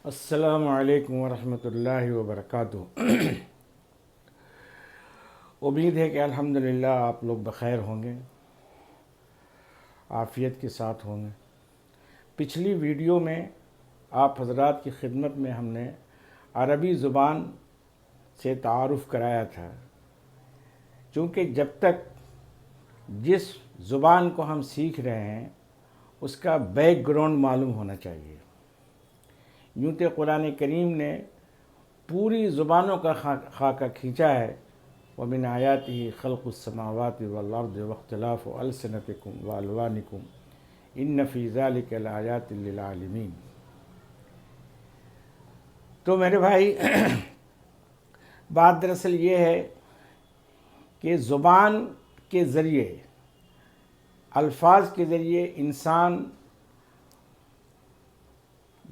السلام علیکم ورحمۃ اللہ وبرکاتہ۔ امید ہے کہ الحمدللہ آپ لوگ بخیر ہوں گے، عافیت کے ساتھ ہوں گے۔ پچھلی ویڈیو میں آپ حضرات کی خدمت میں ہم نے عربی زبان سے تعارف کرایا تھا، چونکہ جب تک جس زبان کو ہم سیکھ رہے ہیں اس کا بیک گراؤنڈ معلوم ہونا چاہیے۔ یوں کہ قرآن کریم نے پوری زبانوں کا خاکہ کھینچا ہے، وَمِنْ آیَاتِهِ خَلْقُ السَّمَاوَاتِ وَالْأَرْضِ وَاخْتِلَافُ أَلْسِنَتِكُمْ وَأَلْوَانِكُمْ إِنَّ فِي ذَلِكَ لَآيَاتٍ لِلْعَالِمِينَ۔ تو میرے بھائی، بات دراصل یہ ہے کہ زبان کے ذریعے، الفاظ کے ذریعے انسان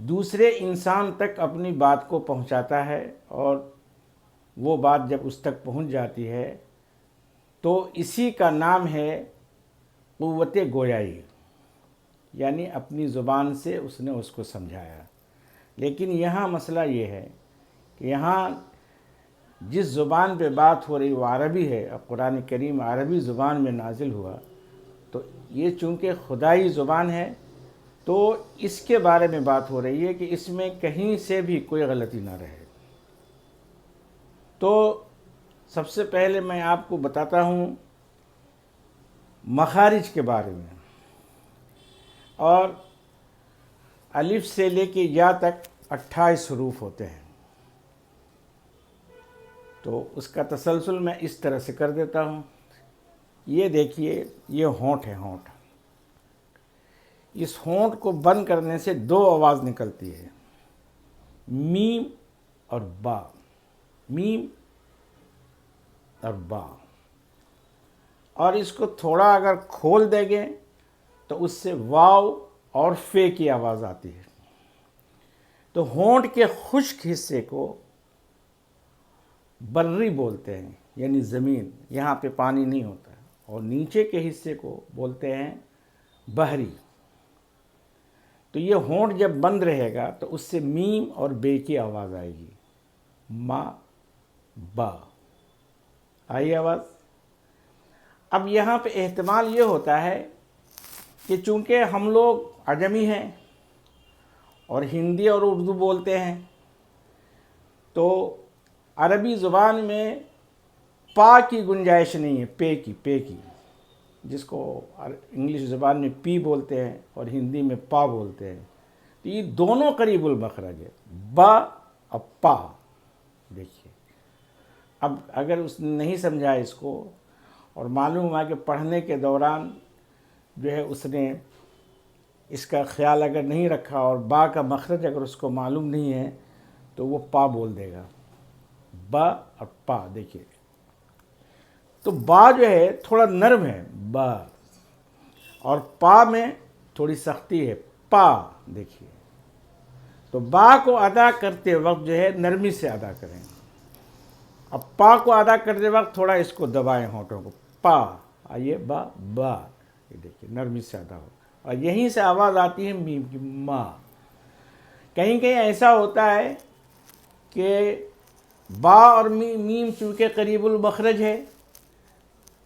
دوسرے انسان تک اپنی بات کو پہنچاتا ہے، اور وہ بات جب اس تک پہنچ جاتی ہے تو اسی کا نام ہے قوت گویائی، یعنی اپنی زبان سے اس نے اس کو سمجھایا۔ لیکن یہاں مسئلہ یہ ہے کہ یہاں جس زبان پہ بات ہو رہی وہ عربی ہے، اور قرآن کریم عربی زبان میں نازل ہوا، تو یہ چونکہ خدائی زبان ہے تو اس کے بارے میں بات ہو رہی ہے کہ اس میں کہیں سے بھی کوئی غلطی نہ رہے۔ تو سب سے پہلے میں آپ کو بتاتا ہوں مخارج کے بارے میں، اور الف سے لے کے یا تک 28 حروف ہوتے ہیں۔ تو اس کا تسلسل میں اس طرح سے کر دیتا ہوں۔ یہ دیکھیے، یہ ہونٹ ہے، ہونٹ۔ اس ہونٹ کو بند کرنے سے دو آواز نکلتی ہے، میم اور با، میم اور با۔ اور اس کو تھوڑا اگر کھول دیں گے تو اس سے واو اور فے کی آواز آتی ہے۔ تو ہونٹ کے خشک حصے کو بری بولتے ہیں، یعنی زمین، یہاں پہ پانی نہیں ہوتا، اور نیچے کے حصے کو بولتے ہیں بحری۔ تو یہ ہونٹ جب بند رہے گا تو اس سے میم اور بے کی آواز آئے گی، ما، با۔ آئی آواز؟ اب یہاں پہ احتمال یہ ہوتا ہے کہ چونکہ ہم لوگ عجمی ہیں اور ہندی اور اردو بولتے ہیں، تو عربی زبان میں پا کی گنجائش نہیں ہے، پے کی، جس کو انگلش زبان میں پی بولتے ہیں اور ہندی میں پا بولتے ہیں۔ تو یہ دونوں قریب المخرج ہے، با اور پا۔ دیکھیے، اب اگر اس نے نہیں سمجھا اس کو، اور معلوم ہوا کہ پڑھنے کے دوران جو ہے اس نے اس کا خیال اگر نہیں رکھا، اور با کا مخرج اگر اس کو معلوم نہیں ہے تو وہ پا بول دے گا، با اور پا۔ دیکھیے، تو با جو ہے تھوڑا نرم ہے، با، اور پا میں تھوڑی سختی ہے، پا۔ دیکھیے، تو با کو ادا کرتے وقت جو ہے نرمی سے ادا کریں۔ اب پا کو ادا کرتے وقت تھوڑا اس کو دبائیں، ہونٹوں کو، پا۔ آئیے، با، با، یہ دیکھیے نرمی سے ادا ہو، اور یہیں سے آواز آتی ہے میم کی، ما۔ کہیں کہیں ایسا ہوتا ہے کہ با اور میم چونکہ قریب المخرج ہے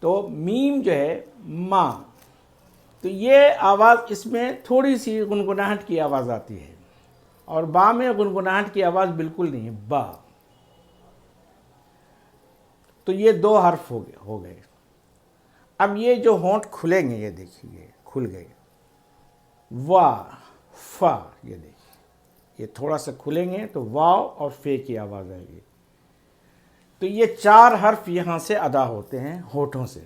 تو میم جو ہے ما، تو یہ آواز اس میں تھوڑی سی گنگناہٹ کی آواز آتی ہے، اور با میں گنگناہٹ کی آواز بالکل نہیں ہے، با۔ تو یہ دو حرف ہو گئے۔ اب یہ جو ہونٹ کھلیں گے، یہ دیکھیے کھل گئے، وا، فا، یہ دیکھیے یہ تھوڑا سا کھلیں گے تو واو اور فے کی آواز آئے گی۔ تو یہ 4 حرف یہاں سے ادا ہوتے ہیں ہونٹوں سے۔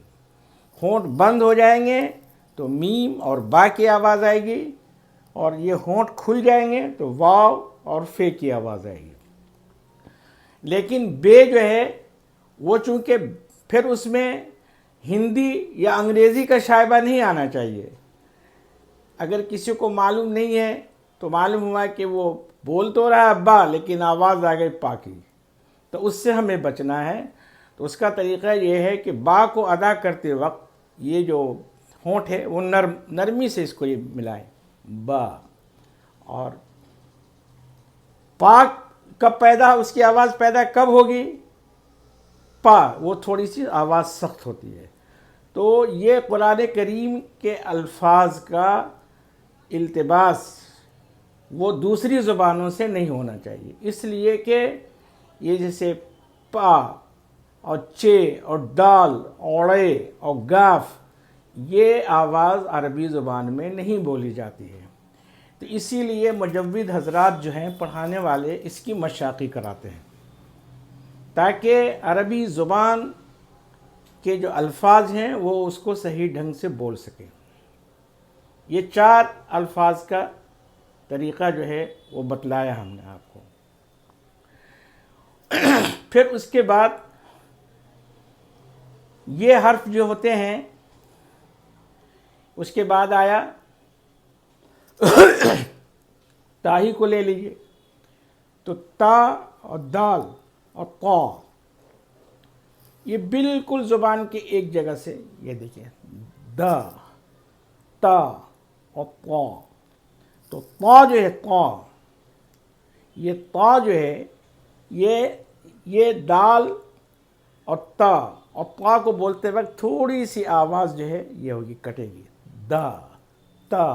ہونٹ بند ہو جائیں گے تو میم اور با کی آواز آئے گی، اور یہ ہونٹ کھل جائیں گے تو واو اور فے کی آواز آئے گی۔ لیکن بے جو ہے وہ چونکہ پھر اس میں ہندی یا انگریزی کا شائبہ نہیں آنا چاہیے۔ اگر کسی کو معلوم نہیں ہے تو معلوم ہوا کہ وہ بول تو رہا ہے با، لیکن آواز آ گئی پا کی، تو اس سے ہمیں بچنا ہے۔ تو اس کا طریقہ یہ ہے کہ با کو ادا کرتے وقت یہ جو ہونٹ ہے وہ نرمی سے اس کو یہ ملائیں، با، اور پاک کب پیدا، اس کی آواز پیدا کب ہوگی؟ پا، وہ تھوڑی سی آواز سخت ہوتی ہے۔ تو یہ قرآن کریم کے الفاظ کا التباس وہ دوسری زبانوں سے نہیں ہونا چاہیے، اس لیے کہ یہ جیسے پا اور چے اور دال اور اڑے اور گاف، یہ آواز عربی زبان میں نہیں بولی جاتی ہے۔ تو اسی لیے مجود حضرات جو ہیں پڑھانے والے اس کی مشاقی کراتے ہیں تاکہ عربی زبان کے جو الفاظ ہیں وہ اس کو صحیح ڈھنگ سے بول سکیں۔ یہ 4 الفاظ کا طریقہ جو ہے وہ بتلایا ہم نے آپ کو۔ پھر اس کے بعد یہ حرف جو ہوتے ہیں، اس کے بعد آیا تاہی کو لے لیجئے، تو تا اور دال اور قا، یہ بالکل زبان کے ایک جگہ سے، یہ دیکھیں دا، تا اور قا، تو تا جو ہے قا، یہ تا جو ہے یہ دال اور تا اور قا کو بولتے وقت تھوڑی سی آواز جو ہے یہ ہوگی، کٹے گی، دا تا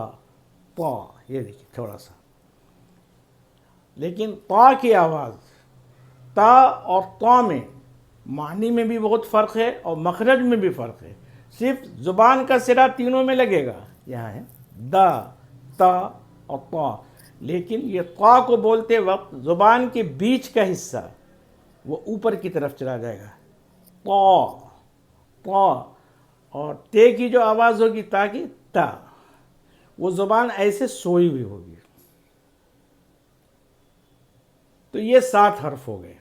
پا، یہ دیکھیے تھوڑا سا۔ لیکن تا کی آواز تا اور تا میں معنی میں بھی بہت فرق ہے اور مخرج میں بھی فرق ہے۔ صرف زبان کا سرا تینوں میں لگے گا، یہاں ہے دا، تا اور تا، لیکن یہ تا کو بولتے وقت زبان کے بیچ کا حصہ وہ اوپر کی طرف چلا جائے گا، تا تا، اور تے کی جو آواز ہوگی تا کی، تا، وہ زبان ایسے سوئی ہوئی ہوگی۔ تو یہ 7 حرف ہو گئے۔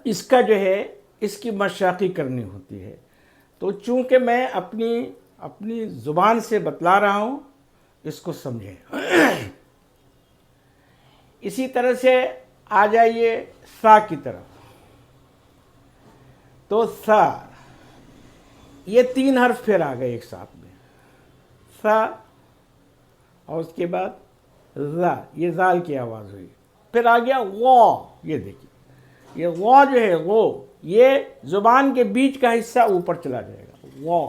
اس کا جو ہے اس کی مشاقی کرنی ہوتی ہے۔ تو چونکہ میں اپنی زبان سے بتلا رہا ہوں، اس کو سمجھیں۔ اسی طرح سے آ جائیے سا کی طرف، تو سا، یہ 3 حرف پھر آ گئے ایک ساتھ میں، سا، اور اس کے بعد ذا، یہ زال کی آواز ہوئی، پھر آ گیا وا، یہ دیکھیے یہ وا جو ہے وہ، یہ زبان کے بیچ کا حصہ اوپر چلا جائے گا، وا۔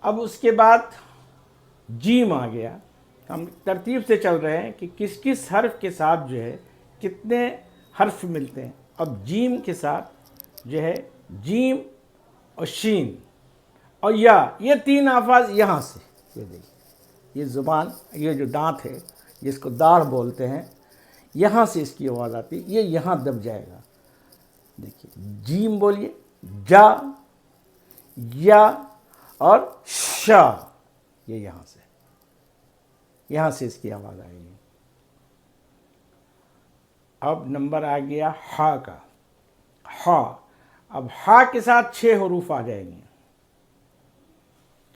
اب اس کے بعد جیم آ گیا۔ ہم ترتیب سے چل رہے ہیں کہ کس کس حرف کے ساتھ جو ہے کتنے حرف ملتے ہیں۔ اب جیم کے ساتھ جو ہے جیم اور شین اور یا، یہ 3 الفاظ یہاں سے، یہ دیکھیے یہ زبان، یہ جو دانت ہے جس کو داڑھ بولتے ہیں، یہاں سے اس کی آواز آتی ہے، یہ یہاں دب جائے گا۔ دیکھیے جیم بولیے، جا، یا اور شا، یہ یہاں سے اس کی آواز آئے گی۔ اب نمبر آ گیا ہا کا، ہا۔ اب ہا کے ساتھ 6 حروف آ جائیں گے،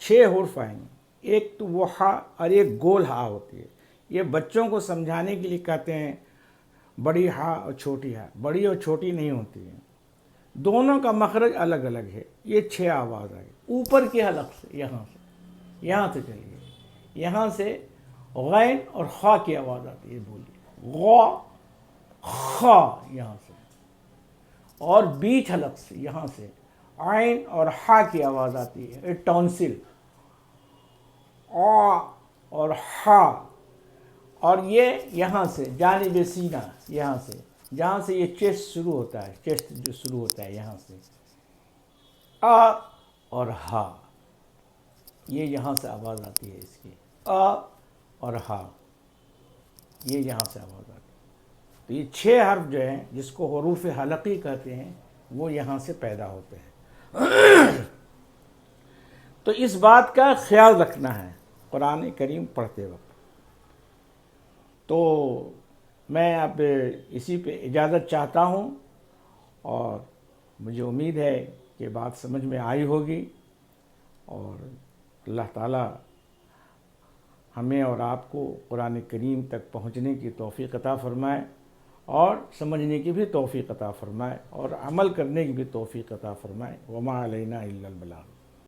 6 حروف آئیں گے۔ ایک تو وہ ہا اور ایک گول ہا ہوتی ہے، یہ بچوں کو سمجھانے کے لیے کہتے ہیں بڑی ہا اور چھوٹی ہا، بڑی اور چھوٹی نہیں ہوتی ہے، دونوں کا مخرج الگ الگ ہے۔ یہ 6 آواز آئی اوپر کے حلق سے، یہاں سے چلیے، یہاں سے غین اور خا کی آواز آتی ہے، بولیے غا، خا، یہاں سے، اور بیچ حلق سے یہاں سے عین اور ہا کی آواز آتی ہے، ٹونسل، آ اور ہا، اور یہ یہاں سے جانب سینہ، یہاں سے جہاں سے یہ چیسٹ شروع ہوتا ہے، چیسٹ جو شروع ہوتا ہے یہاں سے، آ اور ہا، یہ یہاں سے آواز آتی ہے اس کی، آ اور ہا، یہ یہاں سے آواز آتی ہے۔ تو یہ 6 حرف جو ہیں جس کو حروف حلقی کہتے ہیں، وہ یہاں سے پیدا ہوتے ہیں۔ تو اس بات کا خیال رکھنا ہے قرآن کریم پڑھتے وقت۔ تو میں اب اسی پہ اجازت چاہتا ہوں، اور مجھے امید ہے کہ بات سمجھ میں آئی ہوگی، اور اللہ تعالیٰ ہمیں اور آپ کو قرآن کریم تک پہنچنے کی توفیق عطا فرمائے، اور سمجھنے کی بھی توفیق عطا فرمائے، اور عمل کرنے کی بھی توفیق عطا فرمائے۔ وما علینا الا البلاغ۔